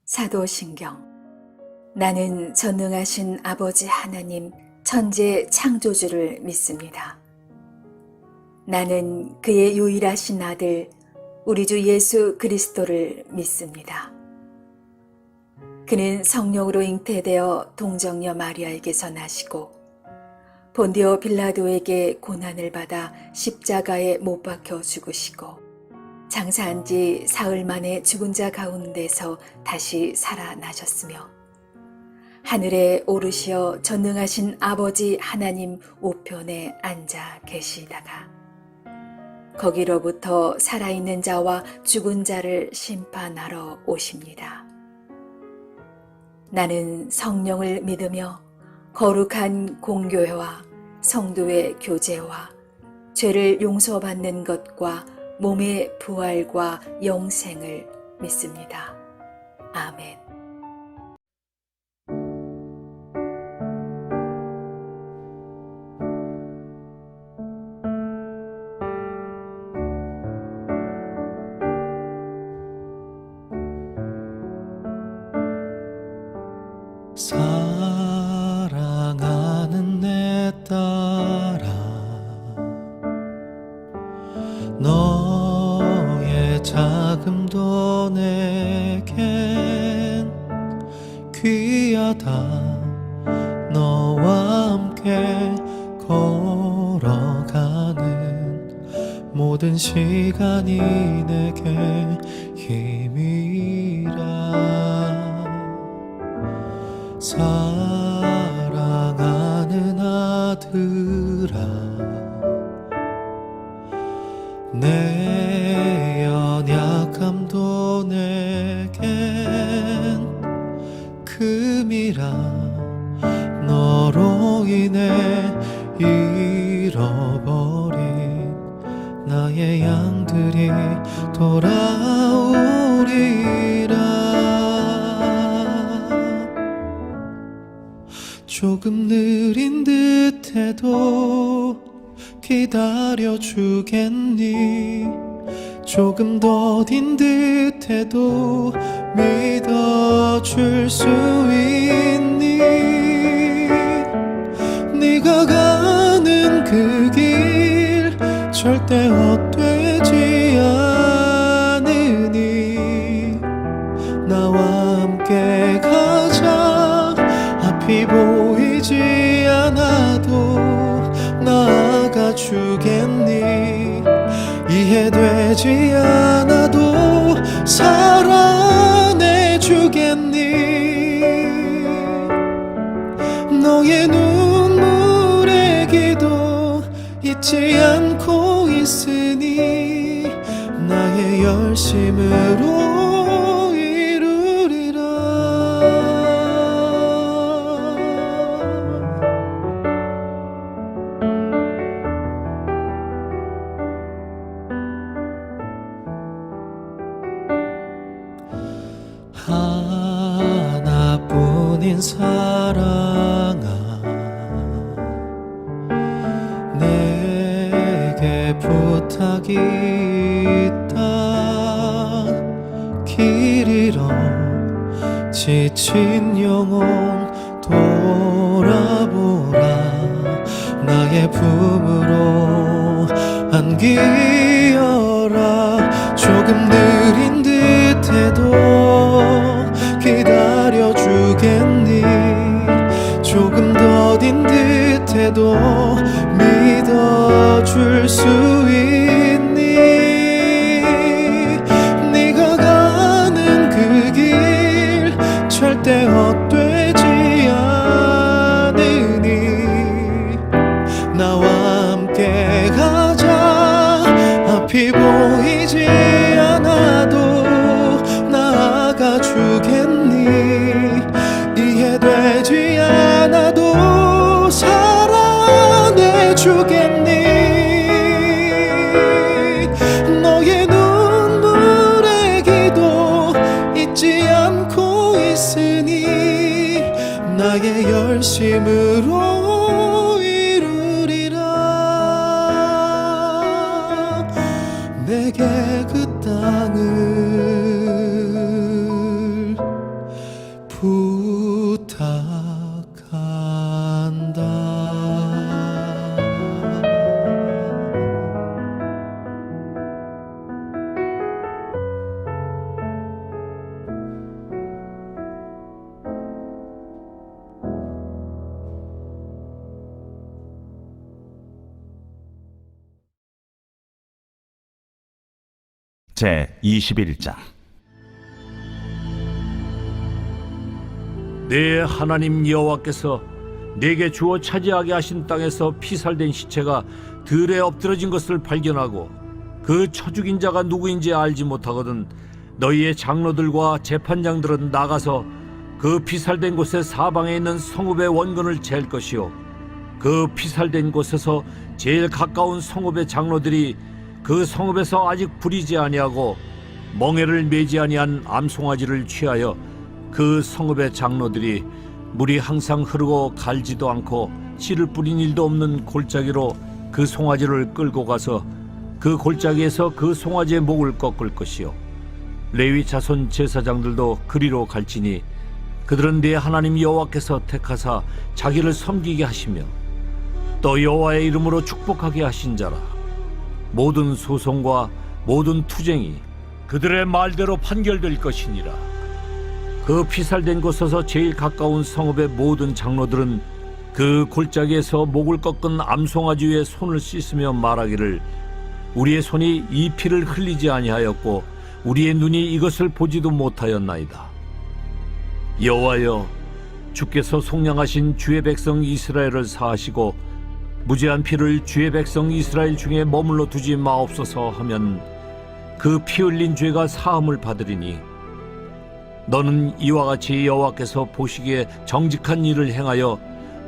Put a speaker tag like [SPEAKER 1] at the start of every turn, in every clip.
[SPEAKER 1] 사도신경. 나는 전능하신 아버지 하나님 천재 창조주를 믿습니다. 나는 그의 유일하신 아들 우리 주 예수 그리스도를 믿습니다. 그는 성령으로 잉태되어 동정녀 마리아에게서 나시고 본디오 빌라도에게 고난을 받아 십자가에 못 박혀 죽으시고 장사한 지 사흘 만에 죽은 자 가운데서 다시 살아나셨으며 하늘에 오르시어 전능하신 아버지 하나님 우편에 앉아 계시다가 거기로부터 살아있는 자와 죽은 자를 심판하러 오십니다. 나는 성령을 믿으며 거룩한 공교회와 성도의 교제와 죄를 용서받는 것과 몸의 부활과 영생을 믿습니다. 아멘.
[SPEAKER 2] 사랑하는 내 딸아, 너의 자금도 내겐 귀하다. 너와 함께 걸어가는 모든 시간이 내게 힘이라. 사랑하는 아들아, 내 연약함도 내겐 금이라. 너로 인해 잃어버린 나의 양들이 돌아오리라. 조금 느린 듯해도 기다려주겠니? 조금 더딘 듯해도 믿어줄 수 있니? 네가 가는 그 길 절대 헛되지 않으니 나와 함께 가자. 앞이 보이지 않아도 나아가 주겠니? 이해되지 않아도 사랑해 주겠니? 너의 눈물의 기도 잊지 않고 있으니 나의 열심으로 이루리라. 하나뿐인 사랑아, 내게 부탁이 있다. 길 잃어 지친 영혼 돌아보라. 나의 품으로 안기어라. 조금 느린 듯해도 기다려주겠니? 조금 더딘 듯해도 믿어줄 수 있니? 네가 가는 그 길 절대 헛되지 않으니 나와 함께 가자. 앞이 보이지 않아도 나아가 주겠니? 이해되지 않아도 사랑해 주겠니? 너의 눈물의 기도 잊지 않고 있으니 나의 열심으로 이루리라. 내게 그 땅을
[SPEAKER 3] 제 21장.
[SPEAKER 4] 내 하나님 여호와께서 내게 주어 차지하게 하신 땅에서 피살된 시체가 들에 엎드러진 것을 발견하고 그 쳐 죽인 자가 누구인지 알지 못하거든 너희의 장로들과 재판장들은 나가서 그 피살된 곳의 사방에 있는 성읍의 원근을 잴 것이요 그 피살된 곳에서 제일 가까운 성읍의 장로들이 그 성읍에서 아직 부리지 아니하고 멍에를 매지 아니한 암송아지를 취하여 그 성읍의 장로들이 물이 항상 흐르고 갈지도 않고 씨를 뿌린 일도 없는 골짜기로 그 송아지를 끌고 가서 그 골짜기에서 그 송아지의 목을 꺾을 것이요 레위 자손 제사장들도 그리로 갈지니 그들은 네 하나님 여호와께서 택하사 자기를 섬기게 하시며 또 여호와의 이름으로 축복하게 하신 자라. 모든 소송과 모든 투쟁이 그들의 말대로 판결될 것이니라. 그 피살된 곳에서 제일 가까운 성읍의 모든 장로들은 그 골짜기에서 목을 꺾은 암송아지 위에 손을 씻으며 말하기를 우리의 손이 이 피를 흘리지 아니하였고 우리의 눈이 이것을 보지도 못하였나이다. 여호와여, 주께서 속량하신 주의 백성 이스라엘을 사하시고 무죄한 피를 주의 백성 이스라엘 중에 머물러 두지 마옵소서 하면 그 피 흘린 죄가 사함을 받으리니 너는 이와 같이 여호와께서 보시기에 정직한 일을 행하여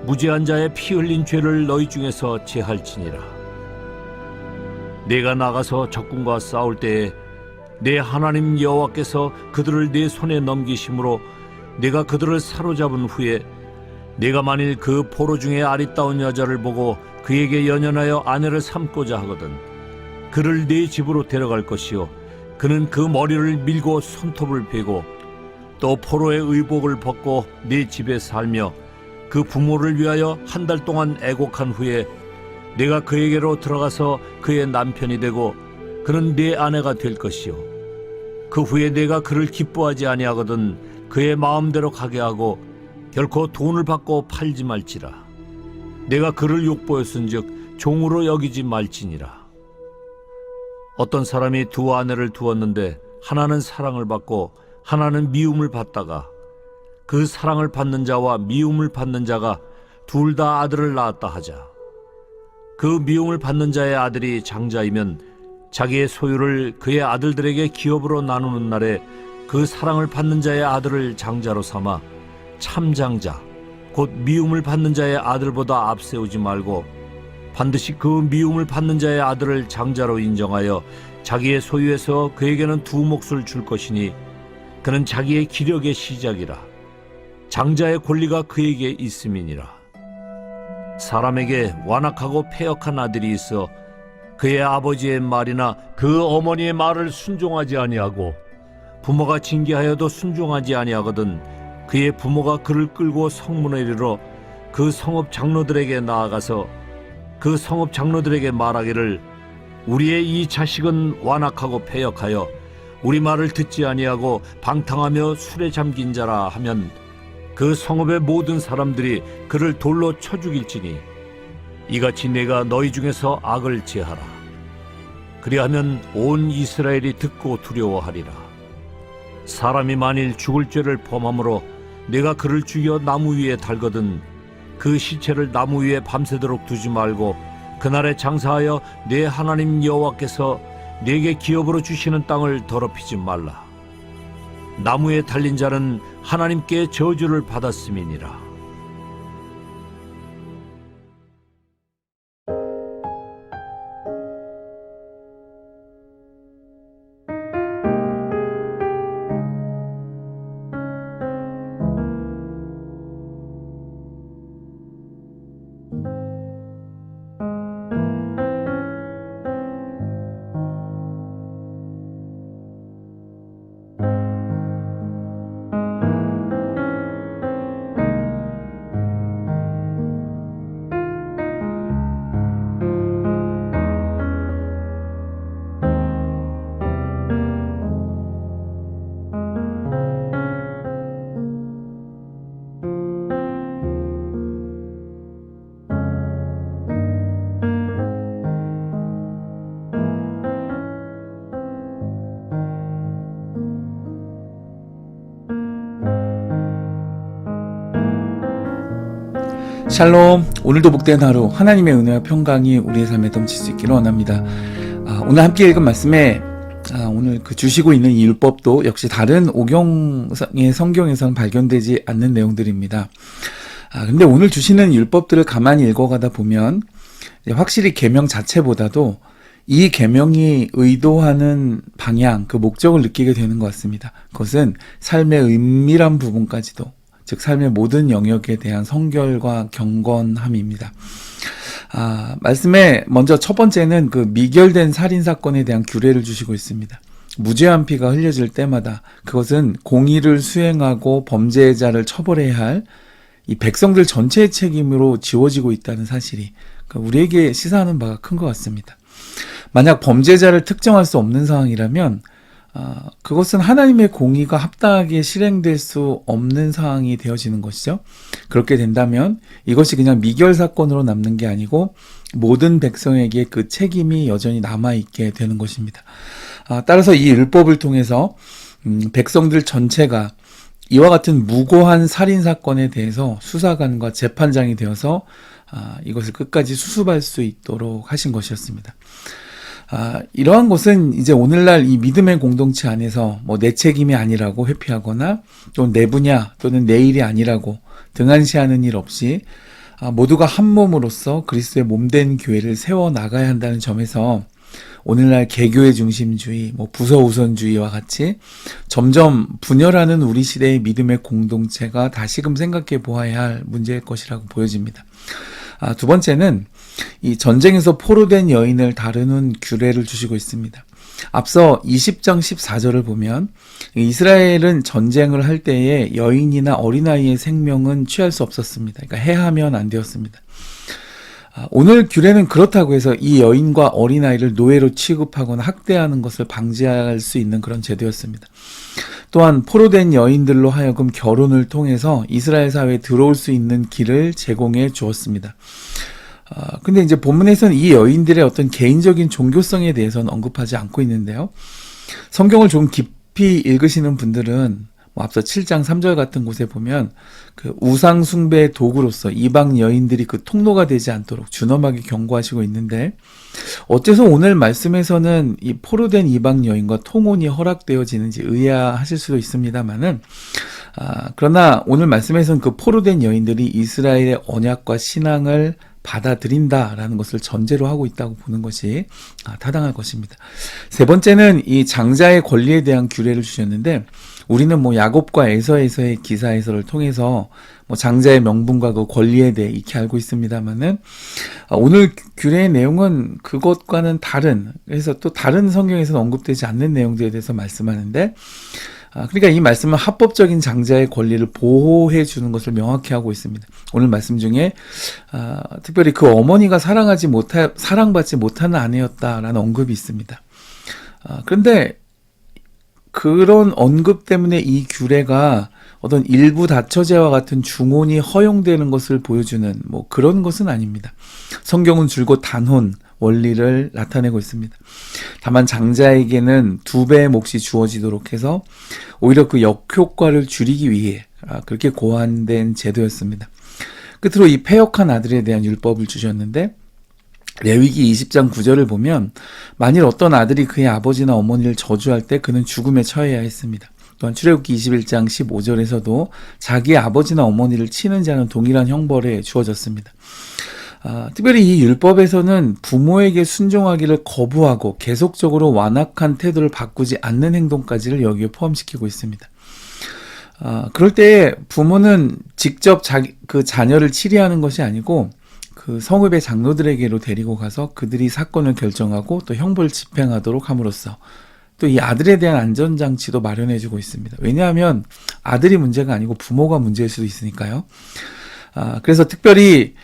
[SPEAKER 4] 무죄한 자의 피 흘린 죄를 너희 중에서 제할지니라. 내가 나가서 적군과 싸울 때에 내 하나님 여호와께서 그들을 내 손에 넘기심으로 내가 그들을 사로잡은 후에 내가 만일 그 포로 중에 아리따운 여자를 보고 그에게 연연하여 아내를 삼고자 하거든 그를 네 집으로 데려갈 것이요 그는 그 머리를 밀고 손톱을 베고 또 포로의 의복을 벗고 네 집에 살며 그 부모를 위하여 한 달 동안 애곡한 후에 내가 그에게로 들어가서 그의 남편이 되고 그는 네 아내가 될 것이요 그 후에 내가 그를 기뻐하지 아니하거든 그의 마음대로 가게 하고 결코 돈을 받고 팔지 말지라. 내가 그를 욕보였은즉 종으로 여기지 말지니라. 어떤 사람이 두 아내를 두었는데 하나는 사랑을 받고 하나는 미움을 받다가 그 사랑을 받는 자와 미움을 받는 자가 둘 다 아들을 낳았다 하자. 그 미움을 받는 자의 아들이 장자이면 자기의 소유를 그의 아들들에게 기업으로 나누는 날에 그 사랑을 받는 자의 아들을 장자로 삼아 참장자 곧 미움을 받는 자의 아들보다 앞세우지 말고 반드시 그 미움을 받는 자의 아들을 장자로 인정하여 자기의 소유에서 그에게는 두 몫을 줄 것이니 그는 자기의 기력의 시작이라. 장자의 권리가 그에게 있음이니라. 사람에게 완악하고 패역한 아들이 있어 그의 아버지의 말이나 그 어머니의 말을 순종하지 아니하고 부모가 징계하여도 순종하지 아니하거든 그의 부모가 그를 끌고 성문에 이르러 그 성읍 장로들에게 나아가서 그 성읍 장로들에게 말하기를 우리의 이 자식은 완악하고 패역하여 우리 말을 듣지 아니하고 방탕하며 술에 잠긴 자라 하면 그 성읍의 모든 사람들이 그를 돌로 쳐 죽일지니 이같이 내가 너희 중에서 악을 제하라. 그리하면 온 이스라엘이 듣고 두려워하리라. 사람이 만일 죽을 죄를 범함으로 내가 그를 죽여 나무 위에 달거든 그 시체를 나무 위에 밤새도록 두지 말고 그날에 장사하여 내 하나님 여호와께서 내게 기업으로 주시는 땅을 더럽히지 말라. 나무에 달린 자는 하나님께 저주를 받았음이니라.
[SPEAKER 3] 샬롬. 오늘도 복된 하루 하나님의 은혜와 평강이 우리의 삶에 넘칠 수 있기를 원합니다. 오늘 함께 읽은 말씀에 오늘 그 주시고 있는 이 율법도 역시 다른 오경의 성경에서는 발견되지 않는 내용들입니다. 근데 오늘 주시는 율법들을 가만히 읽어가다 보면 확실히 계명 자체보다도 이 계명이 의도하는 방향, 그 목적을 느끼게 되는 것 같습니다. 그것은 삶의 은밀한 부분까지도, 즉 삶의 모든 영역에 대한 성결과 경건함입니다. 말씀에 먼저 첫 번째는 그 미결된 살인사건에 대한 규례를 주시고 있습니다. 무죄한 피가 흘려질 때마다 그것은 공의를 수행하고 범죄자를 처벌해야 할 이 백성들 전체의 책임으로 지워지고 있다는 사실이 우리에게 시사하는 바가 큰 것 같습니다. 만약 범죄자를 특정할 수 없는 상황이라면 그것은 하나님의 공의가 합당하게 실행될 수 없는 상황이 되어지는 것이죠. 그렇게 된다면 이것이 그냥 미결 사건으로 남는 게 아니고 모든 백성에게 그 책임이 여전히 남아있게 되는 것입니다. 따라서 이 율법을 통해서 백성들 전체가 이와 같은 무고한 살인사건에 대해서 수사관과 재판장이 되어서 이것을 끝까지 수습할 수 있도록 하신 것이었습니다. 이러한 것은 이제 오늘날 이 믿음의 공동체 안에서 내 책임이 아니라고 회피하거나 또 내 분야 또는 내 일이 아니라고 등한시하는 일 없이 모두가 한 몸으로서 그리스도의 몸된 교회를 세워나가야 한다는 점에서 오늘날 개교의 중심주의, 부서 우선주의와 같이 점점 분열하는 우리 시대의 믿음의 공동체가 다시금 생각해 보아야 할 문제일 것이라고 보여집니다. 두 번째는 이 전쟁에서 포로된 여인을 다루는 규례를 주시고 있습니다. 앞서 20장 14절을 보면 이스라엘은 전쟁을 할 때에 여인이나 어린아이의 생명은 취할 수 없었습니다. 그러니까 해하면 안 되었습니다. 오늘 규례는 그렇다고 해서 이 여인과 어린아이를 노예로 취급하거나 학대하는 것을 방지할 수 있는 그런 제도였습니다. 또한 포로된 여인들로 하여금 결혼을 통해서 이스라엘 사회에 들어올 수 있는 길을 제공해 주었습니다. 근데 이제 본문에서는 이 여인들의 어떤 개인적인 종교성에 대해서는 언급하지 않고 있는데요. 성경을 좀 깊이 읽으시는 분들은 앞서 7장 3절 같은 곳에 보면 그 우상 숭배의 도구로서 이방 여인들이 그 통로가 되지 않도록 준엄하게 경고하시고 있는데, 어째서 오늘 말씀에서는 이 포로된 이방 여인과 통혼이 허락되어지는지 의아하실 수도 있습니다만은, 그러나 오늘 말씀에서는 그 포로된 여인들이 이스라엘의 언약과 신앙을 받아들인다라는 것을 전제로 하고 있다고 보는 것이 타당할 것입니다. 세 번째는 이 장자의 권리에 대한 규례를 주셨는데, 우리는 야곱과 에서에서의 기사에서를 통해서 장자의 명분과 그 권리에 대해 익히 알고 있습니다만은, 오늘 규례의 내용은 그것과는 다른, 그래서 또 다른 성경에서는 언급되지 않는 내용들에 대해서 말씀하는데, 그러니까 이 말씀은 합법적인 장자의 권리를 보호해 주는 것을 명확히 하고 있습니다. 오늘 말씀 중에 특별히 그 어머니가 사랑받지 못하는 아내였다라는 언급이 있습니다. 그런데 그런 언급 때문에 이 규례가 어떤 일부 다처제와 같은 중혼이 허용되는 것을 보여주는 그런 것은 아닙니다. 성경은 줄곧 단혼 원리를 나타내고 있습니다. 다만 장자에게는 2배의 몫이 주어지도록 해서 오히려 그 역효과를 줄이기 위해 그렇게 고안된 제도였습니다. 끝으로 이 패역한 아들에 대한 율법을 주셨는데, 레위기 20장 9절을 보면 만일 어떤 아들이 그의 아버지나 어머니를 저주할 때 그는 죽음에 처해야 했습니다. 또한 출애굽기 21장 15절에서도 자기의 아버지나 어머니를 치는 자는 동일한 형벌에 주어졌습니다. 특별히 이 율법에서는 부모에게 순종하기를 거부하고 계속적으로 완악한 태도를 바꾸지 않는 행동까지를 여기에 포함시키고 있습니다. 그럴 때에 부모는 직접 그 자녀를 치리하는 것이 아니고 그 성읍의 장로들에게로 데리고 가서 그들이 사건을 결정하고 또 형벌을 집행하도록 함으로써 또 이 아들에 대한 안전장치도 마련해주고 있습니다. 왜냐하면 아들이 문제가 아니고 부모가 문제일 수도 있으니까요. 그래서 특별히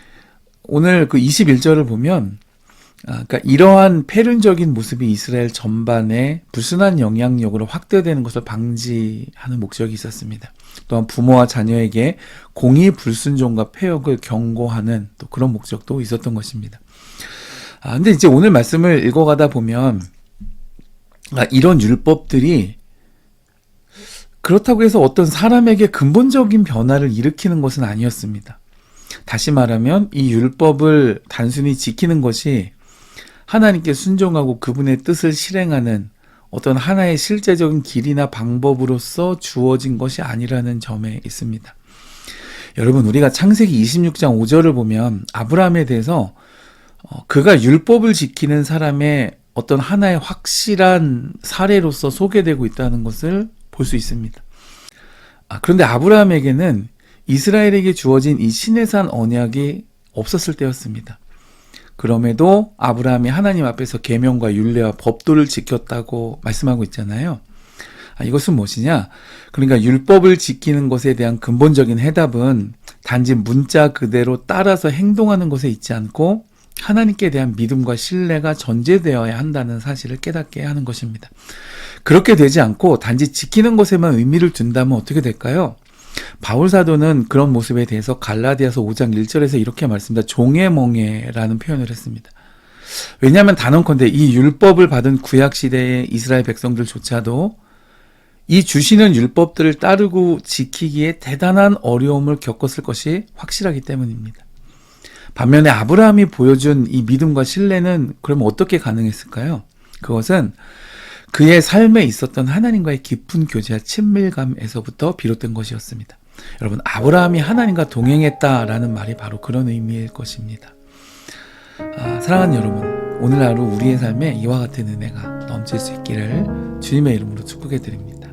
[SPEAKER 3] 오늘 그 21절을 보면 그러니까 이러한 폐륜적인 모습이 이스라엘 전반에 불순한 영향력으로 확대되는 것을 방지하는 목적이 있었습니다. 또한 부모와 자녀에게 공의 불순종과 폐역을 경고하는 또 그런 목적도 있었던 것입니다. 근데 이제 오늘 말씀을 읽어가다 보면 이런 율법들이 그렇다고 해서 어떤 사람에게 근본적인 변화를 일으키는 것은 아니었습니다. 다시 말하면 이 율법을 단순히 지키는 것이 하나님께 순종하고 그분의 뜻을 실행하는 어떤 하나의 실제적인 길이나 방법으로서 주어진 것이 아니라는 점에 있습니다. 여러분, 우리가 창세기 26장 5절을 보면 아브라함에 대해서 그가 율법을 지키는 사람의 어떤 하나의 확실한 사례로서 소개되고 있다는 것을 볼 수 있습니다. 그런데 아브라함에게는 이스라엘에게 주어진 이 시내산 언약이 없었을 때였습니다. 그럼에도 아브라함이 하나님 앞에서 계명과 율례와 법도를 지켰다고 말씀하고 있잖아요. 이것은 무엇이냐? 그러니까 율법을 지키는 것에 대한 근본적인 해답은 단지 문자 그대로 따라서 행동하는 것에 있지 않고 하나님께 대한 믿음과 신뢰가 전제되어야 한다는 사실을 깨닫게 하는 것입니다. 그렇게 되지 않고 단지 지키는 것에만 의미를 둔다면 어떻게 될까요? 바울 사도는 그런 모습에 대해서 갈라디아서 5장 1절에서 이렇게 말씀합니다. 종의 멍에라는 표현을 했습니다. 왜냐하면 단언컨대 이 율법을 받은 구약시대의 이스라엘 백성들조차도 이 주시는 율법들을 따르고 지키기에 대단한 어려움을 겪었을 것이 확실하기 때문입니다. 반면에 아브라함이 보여준 이 믿음과 신뢰는 그럼 어떻게 가능했을까요? 그것은 그의 삶에 있었던 하나님과의 깊은 교제와 친밀감에서부터 비롯된 것이었습니다. 여러분, 아브라함이 하나님과 동행했다라는 말이 바로 그런 의미일 것입니다. 사랑하는 여러분, 오늘 하루 우리의 삶에 이와 같은 은혜가 넘칠 수 있기를 주님의 이름으로 축복해 드립니다.